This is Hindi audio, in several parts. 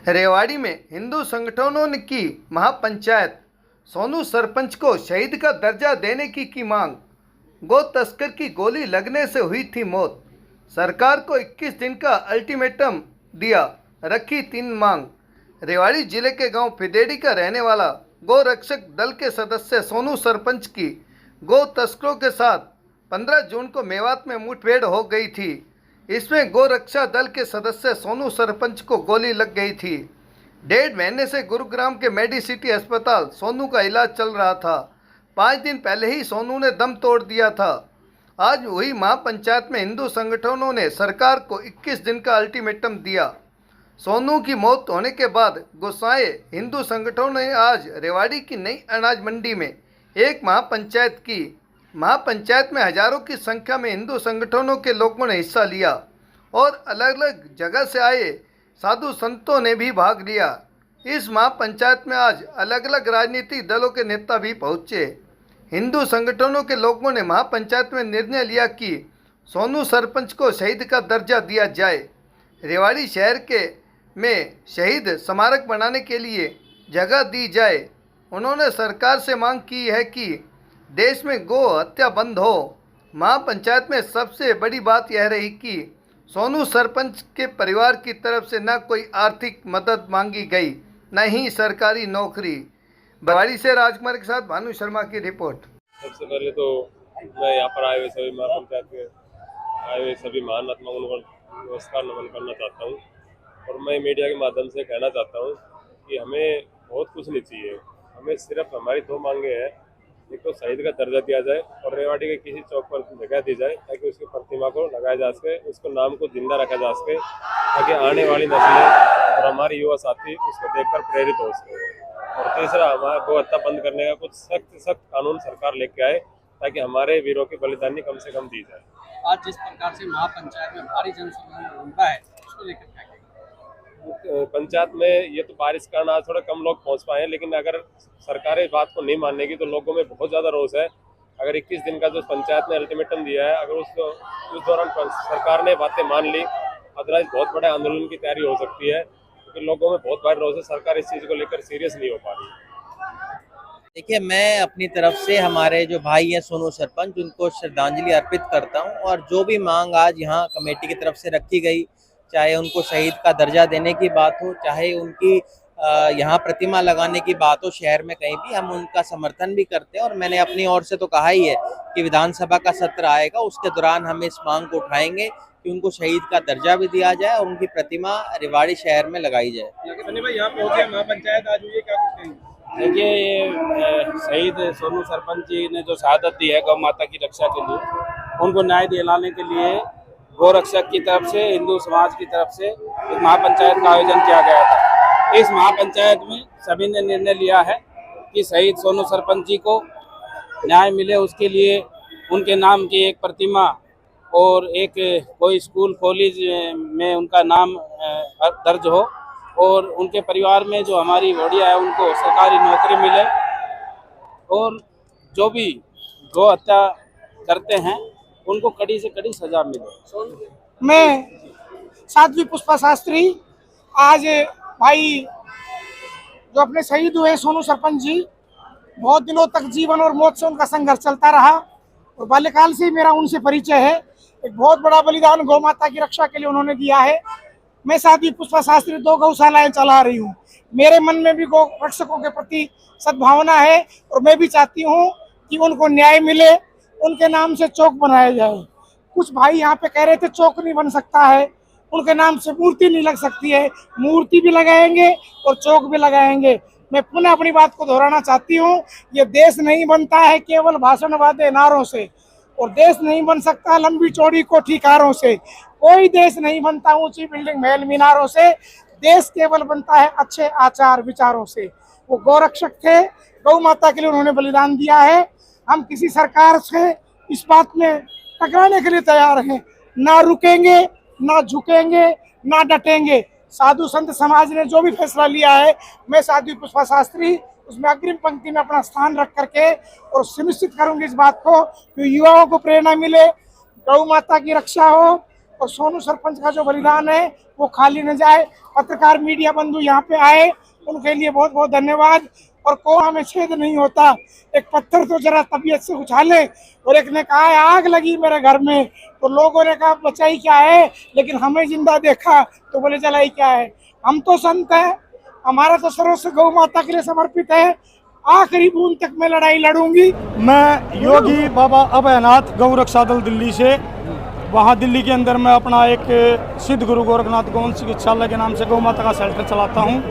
रेवाड़ी में हिंदू संगठनों ने की महापंचायत, सोनू सरपंच को शहीद का दर्जा देने की मांग। गो तस्कर की गोली लगने से हुई थी मौत, सरकार को 21 दिन का अल्टीमेटम दिया, रखी 3 मांग। रेवाड़ी जिले के गांव फिदेड़ी का रहने वाला गौ रक्षक दल के सदस्य सोनू सरपंच की गो तस्करों के साथ 15 जून को मेवात में मुठभेड़ हो गई थी। इसमें गौ रक्षा दल के सदस्य सोनू सरपंच को गोली लग गई थी। 1.5 महीने से गुरुग्राम के मेडिसिटी अस्पताल सोनू का इलाज चल रहा था। 5 दिन पहले ही सोनू ने दम तोड़ दिया था। आज हुई महापंचायत में हिंदू संगठनों ने सरकार को 21 दिन का अल्टीमेटम दिया। सोनू की मौत होने के बाद गुस्साए हिंदू संगठनों ने आज रेवाड़ी की नई अनाज मंडी में एक महापंचायत की। महापंचायत में हजारों की संख्या में हिंदू संगठनों के लोगों ने हिस्सा लिया और अलग अलग जगह से आए साधु संतों ने भी भाग लिया। इस महापंचायत में आज अलग अलग राजनीतिक दलों के नेता भी पहुंचे। हिंदू संगठनों के लोगों ने महापंचायत में निर्णय लिया कि सोनू सरपंच को शहीद का दर्जा दिया जाए। रेवाड़ी शहर के में शहीद स्मारक बनाने के लिए जगह दी जाए। उन्होंने सरकार से मांग की है कि देश में गौ हत्या बंद हो। महापंचायत में सबसे बड़ी बात यह रही कि सोनू सरपंच के परिवार की तरफ से न कोई आर्थिक मदद मांगी गई, न ही सरकारी नौकरी। रेवाड़ी से राजकुमार के साथ भानु शर्मा की रिपोर्ट। सबसे पहले तो मैं यहाँ पर आए हुए सभी महापंचायत के आए हुए सभी महान आत्माओं को नमस्कार नमन करना चाहता हूँ और मैं मीडिया के माध्यम से कहना चाहता हूँ कि हमें बहुत कुछ नहीं चाहिए। हमें सिर्फ हमारी 2 मांगे हैं। एक तो शहीद का दर्जा दिया जाए और रेवाड़ी के किसी चौक पर जगह दी जाए ताकि उसकी प्रतिमा को लगाया जा सके, उसको नाम को जिंदा रखा जा सके ताकि आने वाली नस्लें और हमारे युवा साथी उसको देखकर प्रेरित हो सके। और तीसरा, हमारा गौ हत्या बंद करने का कुछ सख्त कानून सरकार लेके आए ताकि हमारे वीरों की बलिदानी कम से कम दी जाए। आज जिस प्रकार से महापंचायत में भारी जनसमूह उमड़ा है, उसको लेकर क्या कहेंगे? पंचायत में ये तो बारिश कारण आज थोड़ा कम लोग पहुंच पाए हैं, लेकिन अगर सरकार इस बात को नहीं मानेगी तो लोगों में बहुत ज़्यादा रोष है। अगर 21 दिन का जो पंचायत ने अल्टीमेटम दिया है, अगर उस दौरान सरकार ने बातें मान ली, अदरवाइज बहुत बड़े आंदोलन की तैयारी हो सकती है, क्योंकि लोगों में बहुत भारी रोष है। सरकार इस चीज़ को लेकर सीरियस नहीं हो पा रही। देखिए, मैं अपनी तरफ से हमारे जो भाई हैं सोनू सरपंच, उनको श्रद्धांजलि अर्पित करता हूं और जो भी मांग आज यहां कमेटी की तरफ से रखी गई, चाहे उनको शहीद का दर्जा देने की बात हो, चाहे उनकी यहाँ प्रतिमा लगाने की बात हो शहर में कहीं भी, हम उनका समर्थन भी करते हैं। और मैंने अपनी ओर से तो कहा ही है कि विधानसभा का सत्र आएगा, उसके दौरान हम इस मांग को उठाएंगे कि उनको शहीद का दर्जा भी दिया जाए और उनकी प्रतिमा रेवाड़ी शहर में लगाई जाए। सनी भाई, यहाँ पहुंचे महापंचायत आज हुई है, क्या कुछ कहेंगे? देखिए, ये शहीद सोनू सरपंच जी ने जो शहादत दी है गौ माता की रक्षा के लिए, उनको न्याय दिलाने के लिए गौ रक्षक की तरफ से, हिंदू समाज की तरफ से एक महापंचायत का आयोजन किया गया था। इस महापंचायत में सभी ने निर्णय लिया है कि शहीद सोनू सरपंच जी को न्याय मिले, उसके लिए उनके नाम की एक प्रतिमा और एक कोई स्कूल कॉलेज में उनका नाम दर्ज हो और उनके परिवार में जो हमारी घोड़िया है उनको सरकारी नौकरी मिले और जो भी गौ हत्या करते हैं उनको कड़ी से कड़ी सजा मिले। मैं साध्वी पुष्पा शास्त्री, आज भाई जो अपने शहीद हुए सोनू सरपंच जी, बहुत दिनों तक जीवन और मौत से उनका संघर्ष चलता रहा और बाल्यकाल से मेरा उनसे परिचय है। एक बहुत बड़ा बलिदान गौ माता की रक्षा के लिए उन्होंने दिया है। मैं साध्वी पुष्पा शास्त्री 2 गौशालाएं चला रही हूँ। मेरे मन में भी गौ रक्षकों के प्रति सद्भावना है और मैं भी चाहती हूँ कि उनको न्याय मिले, उनके नाम से चौक बनाया जाए। कुछ भाई यहाँ पे कह रहे थे चौक नहीं बन सकता है, उनके नाम से मूर्ति नहीं लग सकती है। मूर्ति भी लगाएंगे और चौक भी लगाएंगे। मैं पुनः अपनी बात को दोहराना चाहती हूँ, ये देश नहीं बनता है केवल भाषण वादे नारों से, और देश नहीं बन सकता लंबी चौड़ी कोठी कारों से। कोई देश नहीं बनता ऊंची बिल्डिंग महल मीनारों से। देश केवल बनता है अच्छे आचार विचारों से। वो गौरक्षक थे, गौ माता के लिए उन्होंने बलिदान दिया है। हम किसी सरकार से इस बात में टकराने के लिए तैयार हैं, ना रुकेंगे, ना झुकेंगे, ना डटेंगे। साधु संत समाज ने जो भी फैसला लिया है, मैं साध्वी पुष्पा शास्त्री उसमें अग्रिम पंक्ति में अपना स्थान रख करके और सुनिश्चित करूंगी इस बात को कि युवाओं को प्रेरणा मिले, गौ माता की रक्षा हो, और सोनू सरपंच का जो बलिदान है वो खाली न जाए। पत्रकार मीडिया बंधु यहाँ पे आए, उनके लिए बहुत बहुत धन्यवाद। और कोरोना में छेद नहीं होता, एक पत्थर तो जरा तबीयत से उछाले। और एक ने कहा है आग लगी मेरे घर में, तो लोगों ने कहा बचाई क्या है, लेकिन हमें जिंदा देखा तो बोले जलाई क्या है। हम तो संत हैं, हमारा तो सर्वस्व गौ माता के लिए समर्पित है। आखिरी बूंद तक मैं लड़ाई लड़ूंगी। मैं योगी बाबा अभयनाथ गौ रक्षा दल दिल्ली से, वहाँ दिल्ली के अंदर मैं अपना एक सिद्ध गुरु गोरखनाथ गौ चिकित्सालय के नाम से गौ माता का सेंटर चलाता हूँ।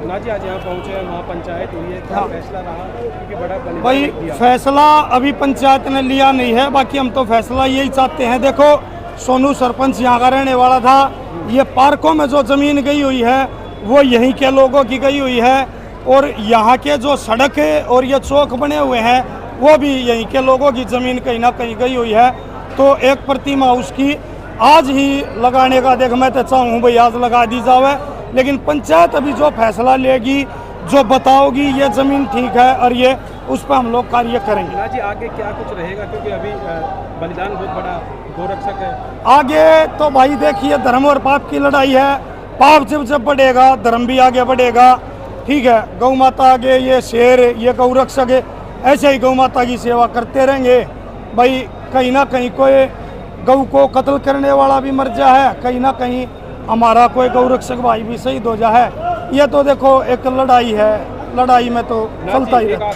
ना जी आज यहाँ पहुँचे हैं, महापंचायत हुई है, क्या फैसला रहा? क्योंकि बड़ा बलिदान भाई दिया। फैसला अभी पंचायत ने लिया नहीं है, बाकी हम तो फैसला यही चाहते हैं। देखो सोनू सरपंच यहाँ का रहने वाला था, ये पार्कों में जो जमीन गई हुई है वो यहीं के लोगों की गई हुई है, और यहाँ के जो सड़क और ये चौक बने हुए हैं वो भी यहीं के लोगों की ज़मीन कहीं ना कहीं गई हुई है। तो एक प्रतिमा उसकी आज ही लगाने का देख मैं तो चाहूँ भाई आज लगा दी जावे, लेकिन पंचायत अभी जो फैसला लेगी, जो बताओगी ये ज़मीन ठीक है और ये उस पर हम लोग कार्य करेंगे। ना जी आगे क्या कुछ रहेगा, क्योंकि अभी बलिदान बहुत बड़ा गोरक्षक है। आगे तो भाई देखिए धर्म और पाप की लड़ाई है, पाप जब जब बढ़ेगा धर्म भी आगे बढ़ेगा। ठीक है, गौ माता आगे, ये शेर, ये गौ रक्षक है, ऐसे ही गौ माता की सेवा करते रहेंगे। भाई कहीं ना कहीं कोई गौ को कत्ल करने वाला भी मर जा है, कहीं ना कहीं हमारा कोई गौ रक्षक भाई भी शहीद हो जा है। ये तो देखो एक लड़ाई है, लड़ाई में तो चलता ही है।